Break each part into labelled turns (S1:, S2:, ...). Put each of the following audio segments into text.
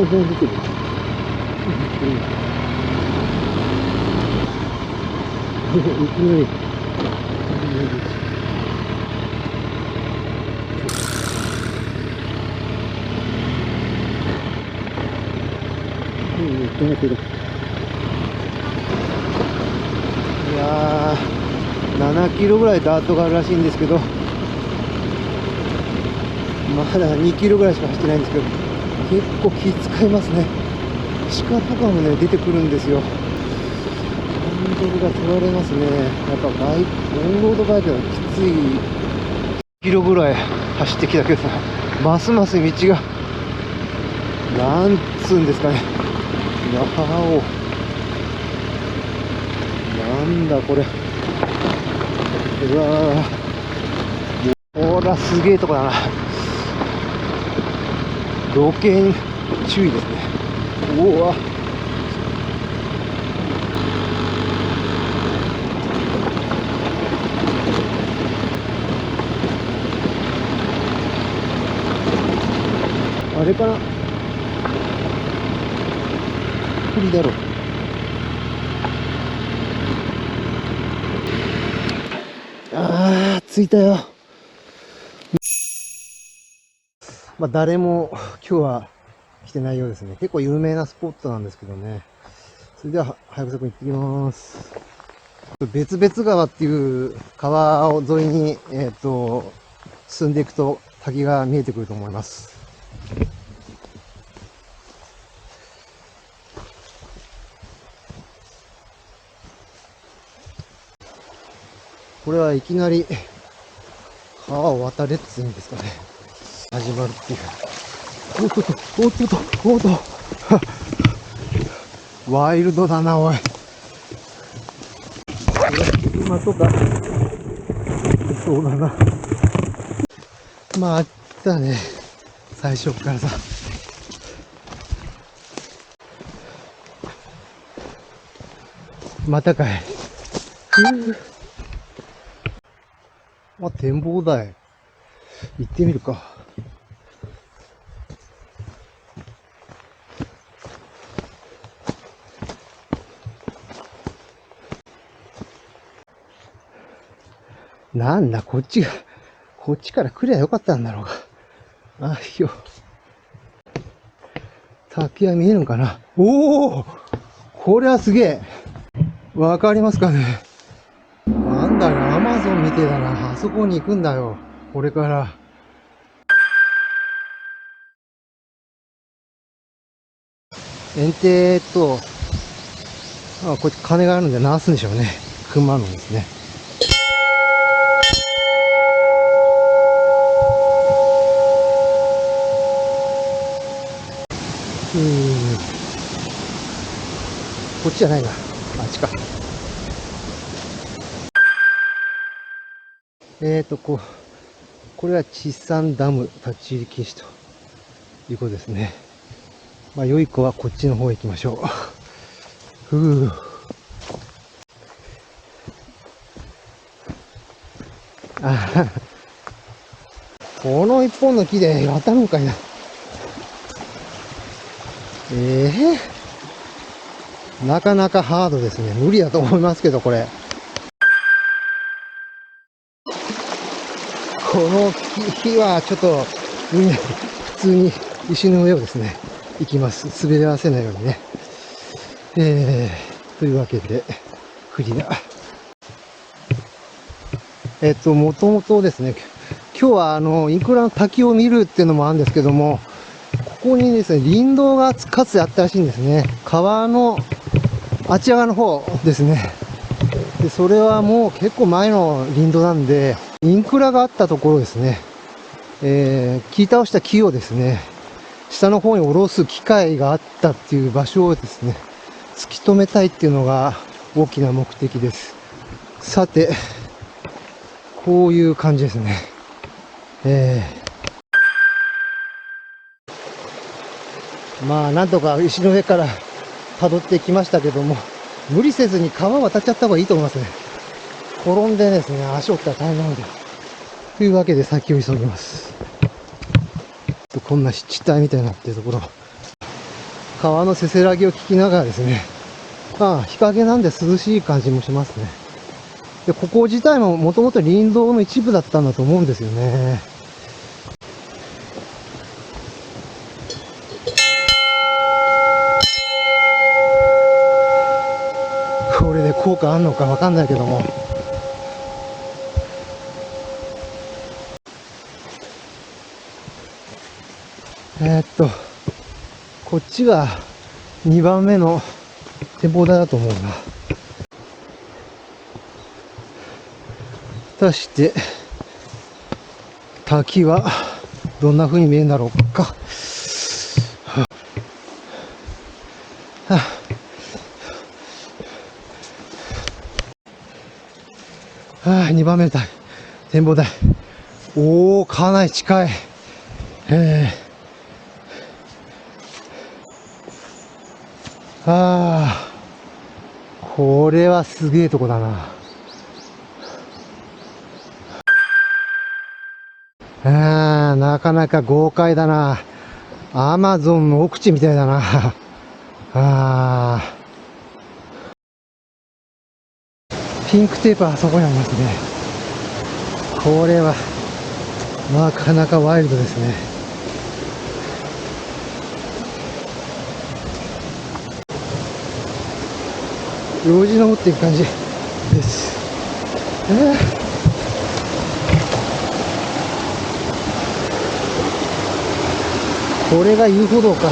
S1: ポンポン出てる。いきなり。いやー、7キロぐらいダートがあるらしいんですけど、まだ2キロぐらいしか走ってないんですけど、結構気使いますね。鹿とかもね、出てくるんですよ。ハンドルが取られますね。やっぱオンロードバイクはきつい。キロぐらい走ってきたけどさ、ますます道が、なんつうんですかね。なんだこれ。うわー、ほら、すげえとこだな。路肩注意ですね。うわ、あれかな、これだろ。あー、着いたよ。まあ、誰も今日は来てないようですね。結構有名なスポットなんですけどね。それでは、はやぶさくん行ってきます。別々川っていう川を沿いに、進んでいくと滝が見えてくると思います。これはいきなり川を渡れっていうんですかね。始まるっていう。おっとっと、おっとっと、おっと。ワイルドだな、おい。車とか、そうだな。まあ、あったね。最初からさ。またかい。あ、展望台。行ってみるか。なんだ、こっちから来りゃよかったんだろうが。あ、ひょ。滝は見えるんかな。おお、これはすげえ。わかりますかね。なんだよ、アマゾンみてえだな。あそこに行くんだよ。これから。園庭と、こっち金があるんで鳴らすんでしょうね。熊のですね。こっちじゃないな。あっちか。これは地産ダム立ち入り禁止ということですね。まあ、良い子はこっちの方へ行きましょう。ふう。あ、この一本の木で渡るんかいな。なかなかハードですね。無理だと思いますけど、これ。この木はちょっと、普通に石の上をですね、行きます。滑り合わせないようにね。というわけで、クリア。もともとですね、今日はインクラの滝を見るっていうのもあるんですけども、ここにですね、林道がかつてあったらしいんですね。川のあっち側の方ですね。で、それはもう結構前の林道なんで、インクラがあったところですね。切り倒した木をですね、下の方に下ろす機械があったっていう場所をですね、突き止めたいっていうのが大きな目的です。さて、こういう感じですね。まあ、なんとか石の上から辿ってきましたけども、無理せずに川渡っちゃった方がいいと思いますね。転んでですね、足折ったら大変なので。というわけで先を急ぎます。こんな湿地帯みたいになってるところ。川のせせらぎを聞きながらですね、日陰なんで涼しい感じもしますね。で、ここ自体ももともと林道の一部だったんだと思うんですよね。これで効果あんのかわかんないけども。こっちが2番目の展望台だと思うな。果たして、滝はどんな風に見えるんだろうか。2番目の展望台。おー、かなり近い。これはすげえとこだな。なかなか豪快だな。アマゾンの奥地みたいだな。ピンクテープはあそこにありますね。これは、なかなかワイルドですね。よじ登っていく感じです。これが遊歩道か。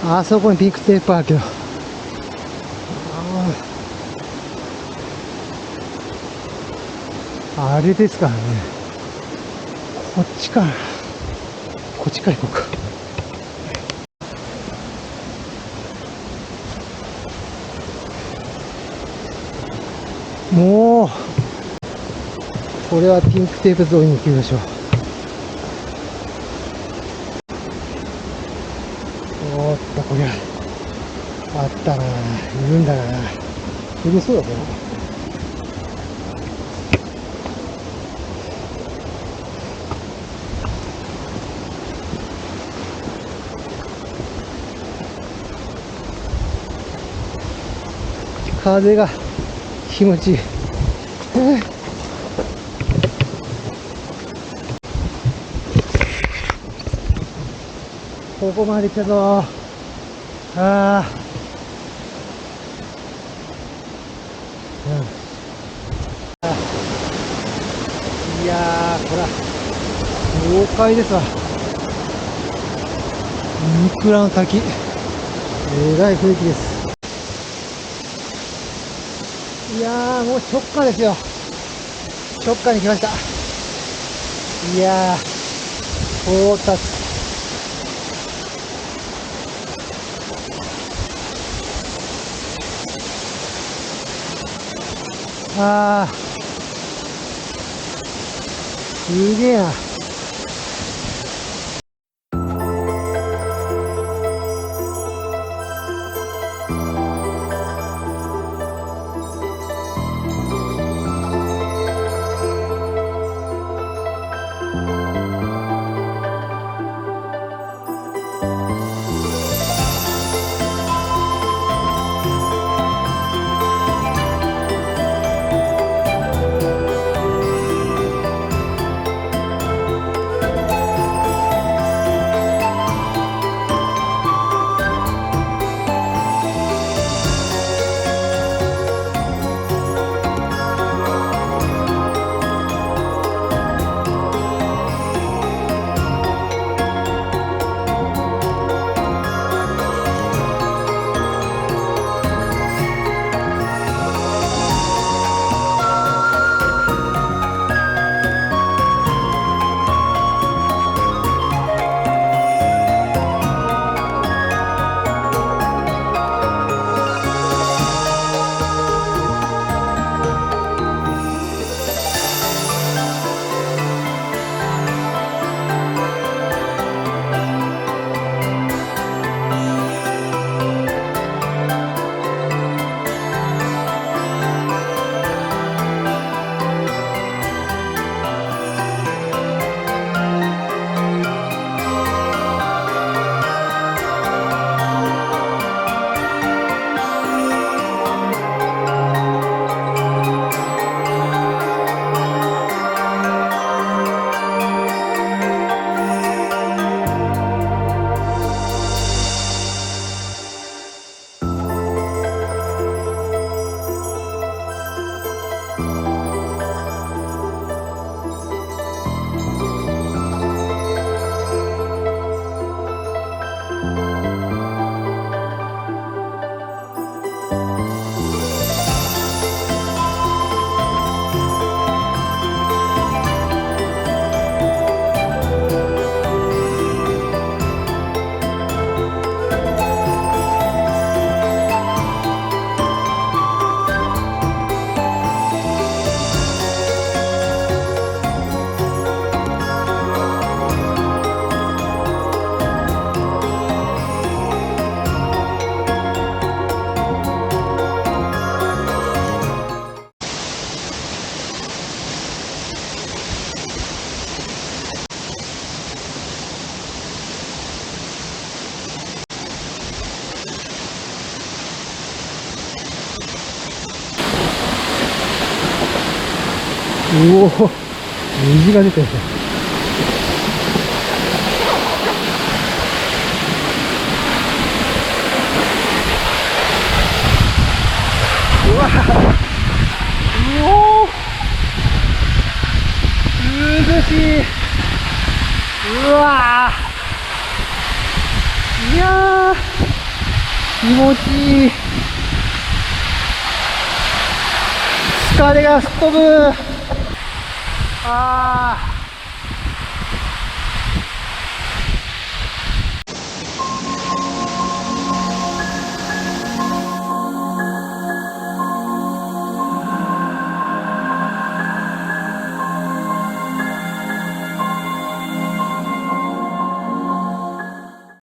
S1: あそこにピンクテープあるけど。あれですからね。こっちから行こうか。もう、これはピンクテープ沿いに行きましょう。おーっと、こりゃ、あったなぁ。いるんだなぁ。いるそうだけど。風が気持ちいい。ここまで来たぞ。いやー、これは豪快ですわ。インクラの滝、えらい雰囲気です。いやー、もう直下ですよ。直下に来ました。いやー、到達。すげえな。おお、虹が出てる。うわ、うおー、涼しい。うわー、いやー、気持ちいい。疲れが吹っ飛ぶ。ああ。